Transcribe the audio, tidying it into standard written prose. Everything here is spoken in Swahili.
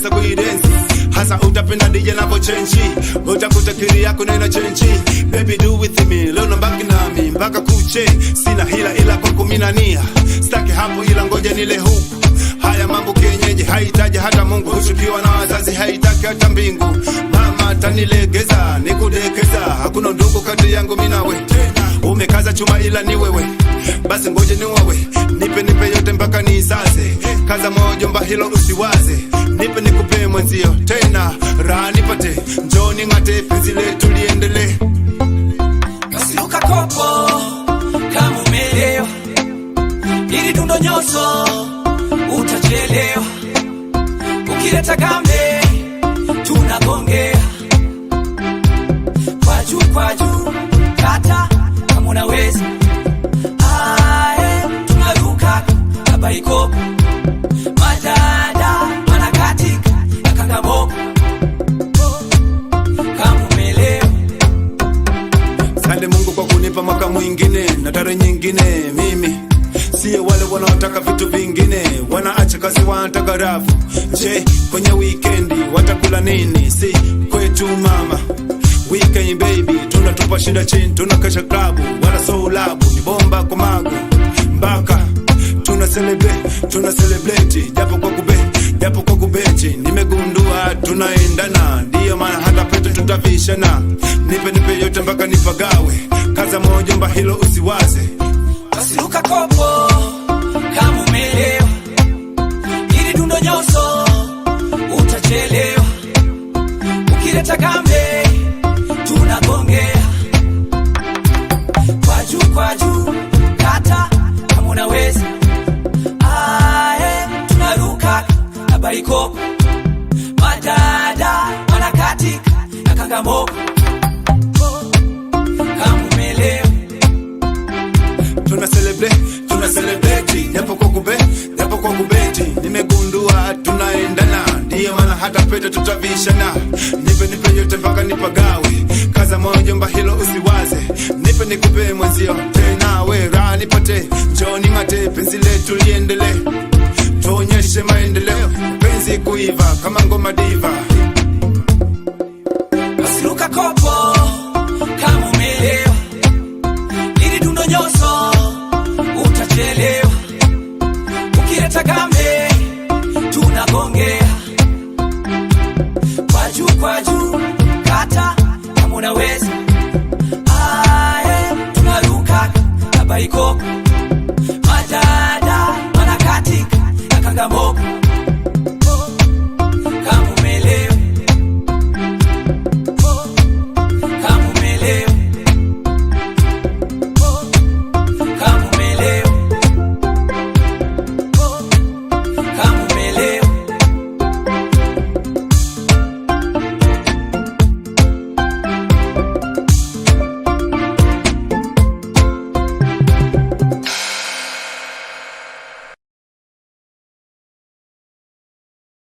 pesa kuidensi. Hasa utapenda DJ navo chenchi, utakuta kiri yako na ina chenchi. Baby do with me, leo nabaki nami mpaka kuche. Sina hila ila kwako mina nia, staki hapo ila ngoja nile huku. Haya mambo kienyeji haitaji hata Mungu, ushukiwa na wazazi haitaki hata mbingu. Mama tanilegeza, nikudekeza, hakuna ndugu kati yangu minawe. Umekaza chuma ila ni wewe, basi ngoje ni wewe. Nipe yote mpaka niisaze, kaza moyo jomba hilo usiwaze. Nipe nikupe mwenzio tena, raha nipate, njoo ning'ate penzi letu liendelee. Basi luka kopo, kama umelewa, ili tundo nyoso, utachelewa. Ukileta gambe, tunagongea. Kwa juu, kata, kama unaweza. Ae, tunaruka, kaba ikopo. Madada, manakatika, ya kangamoko. Kama umelewa. Sante Mungu kwa kunipa mwaka mwingine na tarehe nyingine. Mimi siye wale wanaotaka vitu vingine, wanaacha kazi wanataka rafu. Je, kwenye weekendi watakula nini? Si kwetu mama weekend baby, tunatupa shida chini, tunakesha klabu, wala soulabu, ni bomba kwa magu mbaka. Tuna celebrate, japo kwa kubechi. Nimegundua tunaendana, ndiyo maana hata pete tutavishana. Nipe yote mpaka nipagawe, kaza moyo jomba hilo usiwaze. Basi luka kopo, kama umelewa, ili tundo nyoso, utachelewa. Ukileta gambe, tunagongea. Kwa juu, kata, kama unaweza. Ae, tunaruka, kaba ikopo. Madada, manakatika, ya kangamoko. Kama umelewa. Tuna celebrate, japo kwa kubeti. Nimegundua tunaendana, ndiyo maana hata pete tutavishana. Nipe yote mpaka nipagawe, kaza moyo jomba hilo usiwaze. Nipe nikupe mwenzio tena, we raha nipate, njoo ning'ate penzi letu liendelee. Tuonyeshe maendeleo, penzi kuiva kama ngoma diva. Basi luka kopo, kama umelewa, ili tundo nyoso, utachelewa. Ukileta gambe, tunagongea. Kwa juu, kata, kama unaweza. Ae, tunaruka, kaba ikopo.